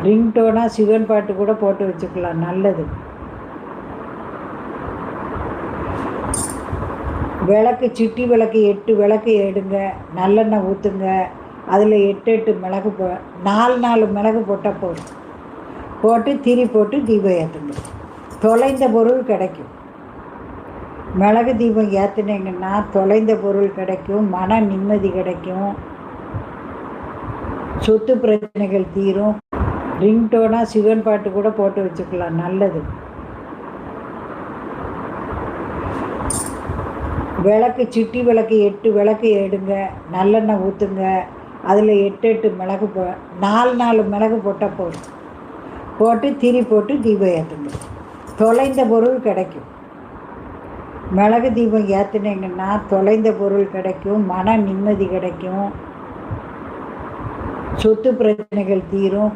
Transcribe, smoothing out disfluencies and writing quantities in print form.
ரிங்டோனாக சிவன் பாட்டு கூட போட்டு வச்சுக்கலாம், நல்லது. விளக்கு, சிட்டி விளக்கு 8 விளக்கு எடுங்க, நல்லெண்ணெய் ஊற்றுங்க, அதில் 8 மிளகு 4 மிளகு போட்டால் போதும். போட்டு திரி போட்டு தீபம் ஏற்றுங்க. தொலைந்த பொருள் கிடைக்கும். மிளகு தீபம் ஏற்றுனீங்கன்னா தொலைந்த பொருள் கிடைக்கும், மன நிம்மதி கிடைக்கும், சொத்து பிரச்சனைகள் தீரும். ரிங்டோனாக சிவன் பாட்டு கூட போட்டு வச்சுக்கலாம், நல்லது. விளக்கு, சிட்டி விளக்கு 8 விளக்கு எடுங்க, நல்லெண்ணெய் ஊற்றுங்க, அதில் 8 மிளகு 4 மிளகு போட்டால் போதும். போட்டு திரி போட்டு தீபம் ஏற்றுங்க. தொலைந்த பொருள் கிடைக்கும். மிளகு தீபம் ஏற்றுனீங்கன்னா தொலைந்த பொருள் கிடைக்கும், மன நிம்மதி கிடைக்கும், சொத்து பிரச்சனைகள் தீரும்.